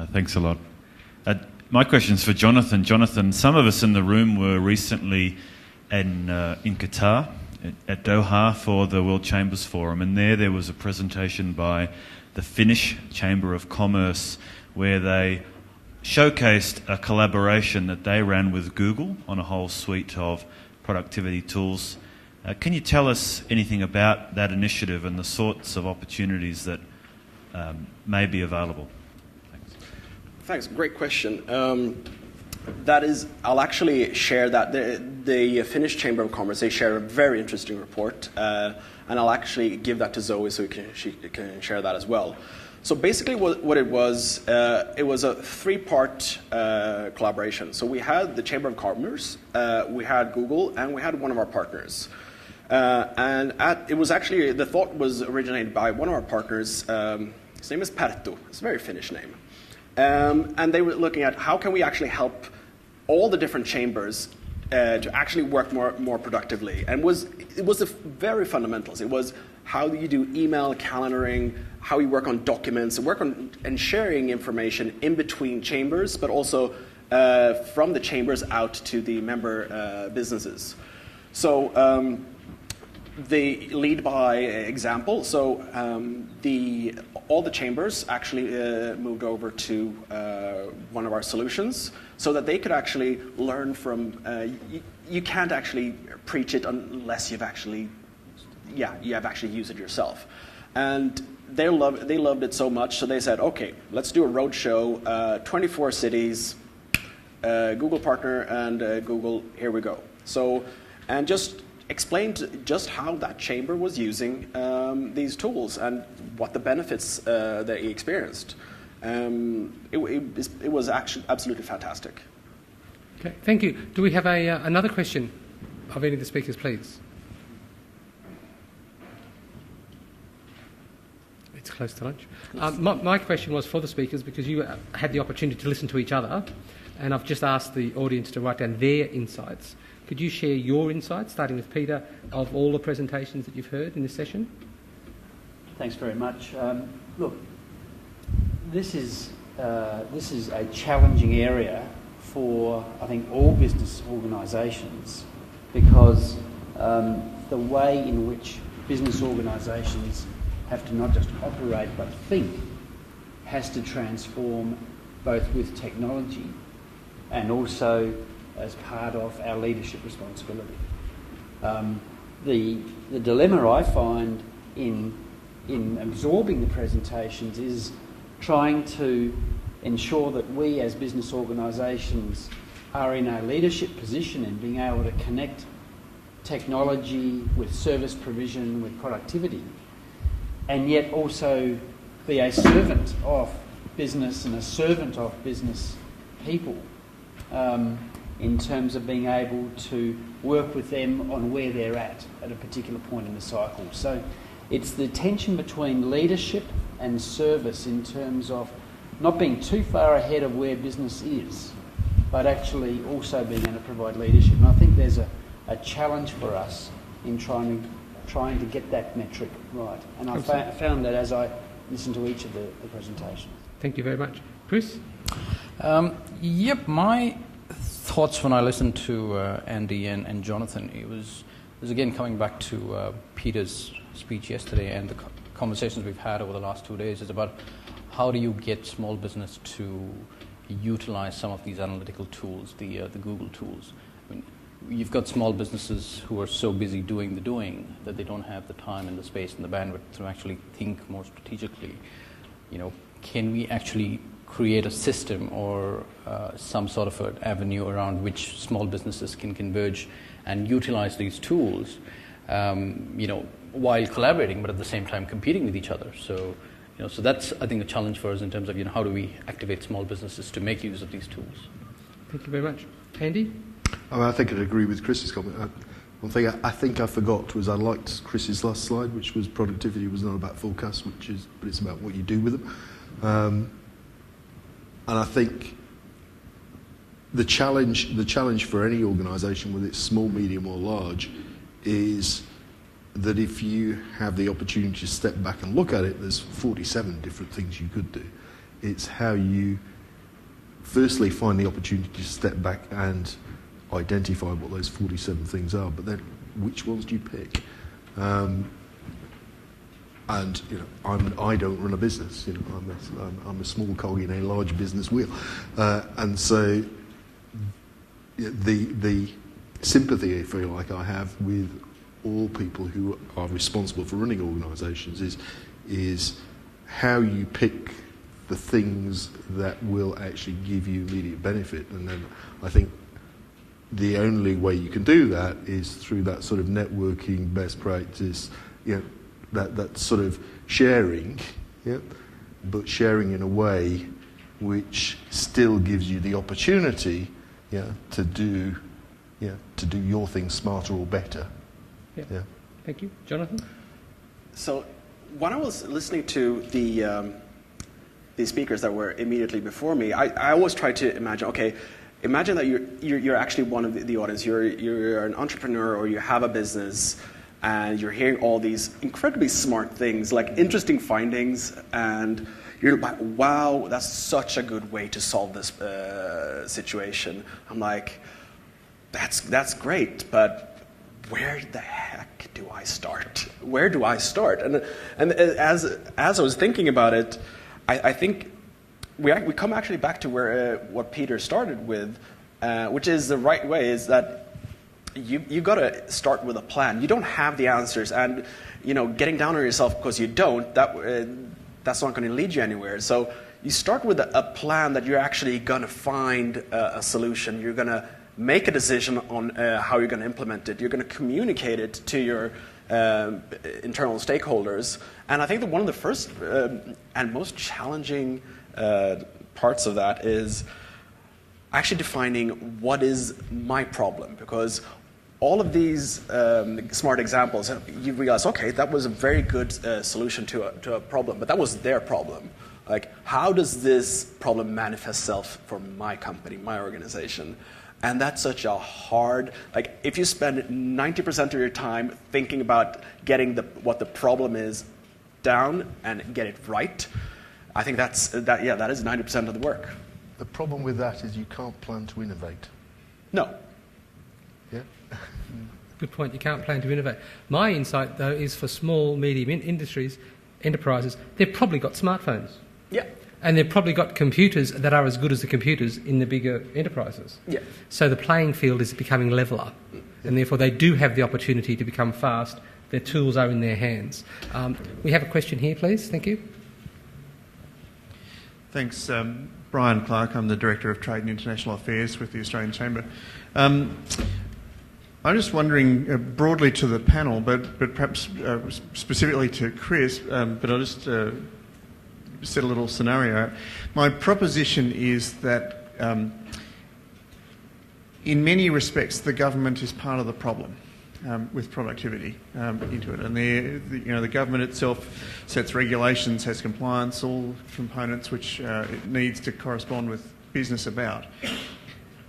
Thanks a lot. My question's for Jonathan. Jonathan, some of us in the room were recently in Qatar, at Doha, for the World Chambers Forum, and there was a presentation by the Finnish Chamber of Commerce where they showcased a collaboration that they ran with Google on a whole suite of productivity tools. Can you tell us anything about that initiative and the sorts of opportunities that may be available? Thanks. Great question. That is, I'll actually share that. The Finnish Chamber of Commerce, they share a very interesting report, and I'll actually give that to Zoe so she can share that as well. So basically what it was a three-part collaboration. So we had the Chamber of Commerce, we had Google, and we had one of our partners. It was actually, the thought was originated by one of our partners. His name is Perttu. It's a very Finnish name. And they were looking at how can we actually help all the different chambers to actually work more productively. And it was the very fundamentals. It was how you do email, calendaring, how you work on documents, work on and sharing information in between chambers, but also from the chambers out to the member businesses. So they lead by example. So all the chambers actually moved over to one of our solutions so that they could actually learn from. You can't actually preach it unless you have actually used it yourself. And they loved it so much, so they said, okay, let's do a road show, 24 cities, Google partner, and Google, here we go. So, and just explained just how that chamber was using these tools and what the benefits that he experienced. It was actually absolutely fantastic. Okay, thank you. Do we have another question of any of the speakers, please? It's close to lunch. My question was for the speakers because you had the opportunity to listen to each other, and I've just asked the audience to write down their insights. Could you share your insights, starting with Peter, of all the presentations that you've heard in this session? Thanks very much. Look, this is a challenging area for, I think, all business organisations because the way in which business organisations have to not just operate but think has to transform both with technology and also as part of our leadership responsibility. The dilemma I find in absorbing the presentations is trying to ensure that we as business organisations are in a leadership position in being able to connect technology with service provision, with productivity, and yet also be a servant of business and a servant of business people in terms of being able to work with them on where they're at a particular point in the cycle. So it's the tension between leadership and service in terms of not being too far ahead of where business is, but actually also being able to provide leadership. And I think there's a challenge for us in trying to get that metric right. And I found that as I listened to each of the presentations. Thank you very much. Chris? Yep, my thoughts when I listened to Andy and Jonathan, it was again coming back to Peter's speech yesterday and the conversations we've had over the last 2 days is about how do you get small business to utilize some of these analytical tools, the Google tools. I mean, you've got small businesses who are so busy doing the doing that they don't have the time and the space and the bandwidth to actually think more strategically. You know, can we actually create a system or some sort of an avenue around which small businesses can converge and utilize these tools, while collaborating, but at the same time competing with each other. So, so that's, I think, a challenge for us in terms of, how do we activate small businesses to make use of these tools. Thank you very much. Andy? I think I'd agree with Chris's comment. One thing I think I forgot was I liked Chris's last slide, which was productivity was not about forecasts, but it's about what you do with them. And I think the challenge for any organisation, whether it's small, medium or large, is that if you have the opportunity to step back and look at it, there's 47 different things you could do. It's how you firstly find the opportunity to step back and identify what those 47 things are, but then which ones do you pick? And I don't run a business. I'm a small cog in a large business wheel, and so the sympathy, if you like, I have with all people who are responsible for running organisations is how you pick the things that will actually give you immediate benefit, and then I think the only way you can do that is through that sort of networking, best practice, that sort of sharing, but sharing in a way which still gives you the opportunity, to do your thing smarter or better. Yeah. Thank you, Jonathan. So, when I was listening to the speakers that were immediately before me, I always try to imagine. Okay, imagine that you're actually one of the audience. You're an entrepreneur or you have a business, and you're hearing all these incredibly smart things, like interesting findings, and you're like, wow, that's such a good way to solve this situation. I'm like, that's great, but where the heck do I start? Where do I start? And as I was thinking about it, I think we come actually back to where what Peter started with, which is the right way, is that you got to start with a plan. You don't have the answers, and getting down on yourself because you don't, that's not going to lead you anywhere. So you start with a plan that you're actually going to find a solution. You're going to make a decision on how you're going to implement it. You're going to communicate it to your internal stakeholders. And I think that one of the first and most challenging parts of that is actually defining what is my problem, because all of these smart examples, you realize, okay, that was a very good solution to a problem, but that was their problem. Like, how does this problem manifest itself for my company, my organization? And that's such a hard, like, if you spend 90% of your time thinking about getting what the problem is down and get it right, I think that is 90% of the work. The problem with that is you can't plan to innovate. No. Yeah. Good point. You can't plan to innovate. My insight, though, is for small, medium enterprises, they've probably got smartphones. Yeah. And they've probably got computers that are as good as the computers in the bigger enterprises. Yeah. So the playing field is becoming leveller, and therefore they do have the opportunity to become fast. Their tools are in their hands. We have a question here, please. Thank you. Thanks. Brian Clark. I'm the Director of Trade and International Affairs with the Australian Chamber. I'm just wondering, broadly to the panel, but perhaps specifically to Chris, but I'll just set a little scenario. My proposition is that in many respects the government is part of the problem with productivity into it, and the government itself sets regulations, has compliance, all components which it needs to correspond with business about.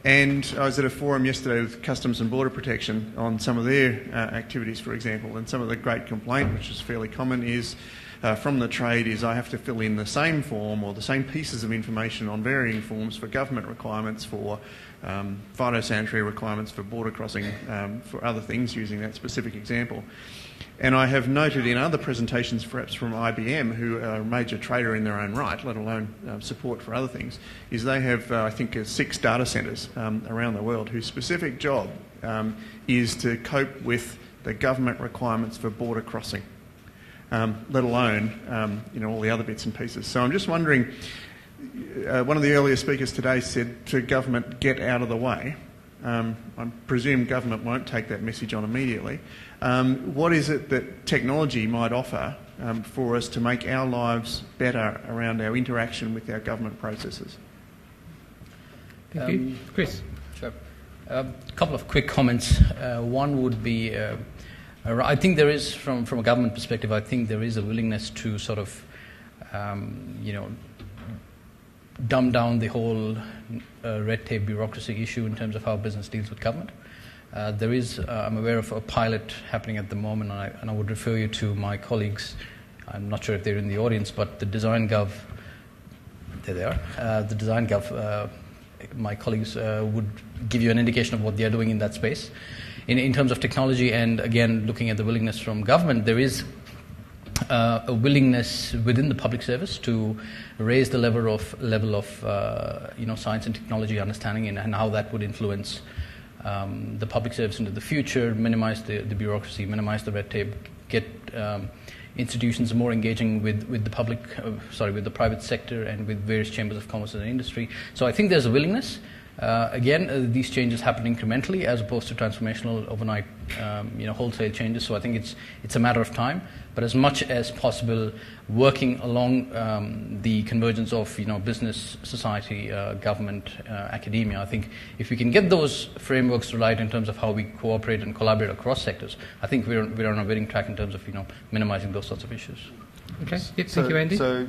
And I was at a forum yesterday with Customs and Border Protection on some of their activities, for example, and some of the great complaint, which is fairly common, is from the trade is I have to fill in the same form or the same pieces of information on varying forms for government requirements, for phytosanitary requirements, for border crossing, for other things, using that specific example. And I have noted in other presentations, perhaps from IBM, who are a major trader in their own right, let alone support for other things, is they have, I think, 6 data centres around the world whose specific job is to cope with the government requirements for border crossing, let alone all the other bits and pieces. So I'm just wondering, one of the earlier speakers today said to government, get out of the way. I presume government won't take that message on immediately. What is it that technology might offer for us to make our lives better around our interaction with our government processes? Thank you. Chris? Sure. A couple of quick comments. One would be, I think there is, from a government perspective, I think there is a willingness to sort of, dumb down the whole red tape bureaucracy issue in terms of how business deals with government. There is, I'm aware of a pilot happening at the moment, and I would refer you to my colleagues. I'm not sure if they're in the audience, but the DesignGov, there they are. The design gov, my colleagues would give you an indication of what they are doing in that space. In terms of technology, and again, looking at the willingness from government, there is a willingness within the public service to raise the level of science and technology understanding, and how that would influence the public service into the future, minimize the bureaucracy, minimize the red tape, get institutions more engaging with the public, with the private sector and with various chambers of commerce and industry. So I think there's a willingness. These changes happen incrementally as opposed to transformational overnight, wholesale changes. So I think it's a matter of time. But as much as possible, working along the convergence of business, society, government, academia. I think if we can get those frameworks right in terms of how we cooperate and collaborate across sectors, I think we're on a winning track in terms of minimizing those sorts of issues. Okay. Yep, thank you, Andy. So,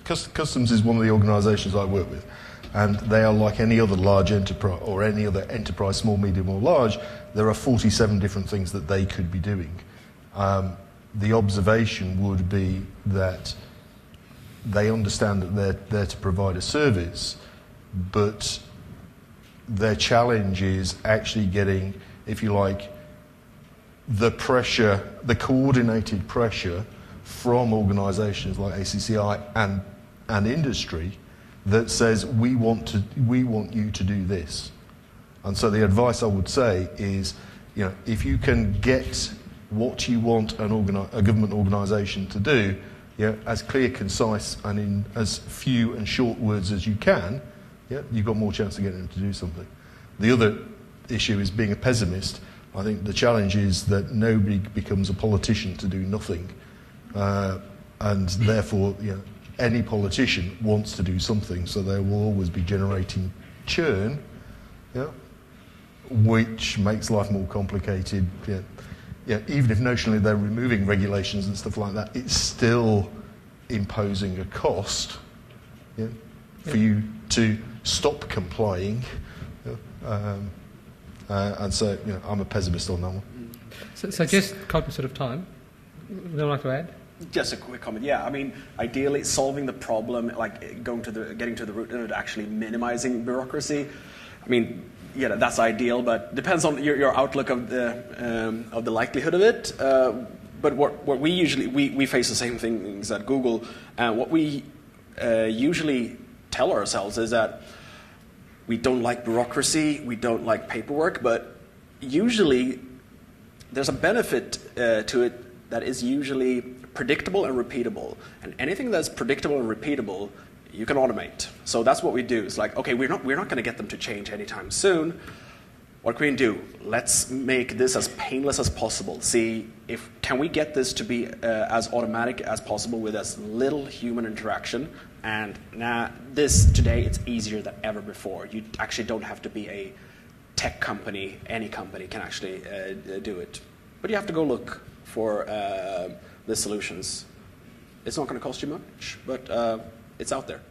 Customs is one of the organisations I work with. And they are like any other large enterprise, or any other enterprise, small, medium or large. There are 47 different things that they could be doing. The observation would be that they understand that they're there to provide a service, but their challenge is actually getting, if you like, the pressure, the coordinated pressure from organisations like ACCI and industry that says we want you to do this. And so the advice I would say is, if you can get what you want a government organisation to do, as clear, concise, and in as few and short words as you can, you've got more chance of getting them to do something. The other issue is being a pessimist. I think the challenge is that nobody becomes a politician to do nothing, and therefore, any politician wants to do something, so there will always be generating churn, which makes life more complicated. Even if notionally they're removing regulations and stuff like that, it's still imposing a cost for you to stop complying. And so, I'm a pessimist on that one. So just cognizant of time, would you like to add? Just a quick comment. Yeah, I mean, ideally, solving the problem, like getting to the root of it, actually minimizing bureaucracy. I mean, that's ideal, but depends on your outlook of the likelihood of it. But what we usually we face the same things at Google, and what we usually tell ourselves is that we don't like bureaucracy, we don't like paperwork, but usually there's a benefit to it that is usually predictable and repeatable. And anything that's predictable and repeatable, you can automate. So that's what we do. It's like, okay, we're not going to get them to change anytime soon. What can we do? Let's make this as painless as possible. See if can we get this to be as automatic as possible with as little human interaction. And now today it's easier than ever before. You actually don't have to be a tech company. Any company can actually do it. But you have to go look for the solutions. It's not going to cost you much, but it's out there.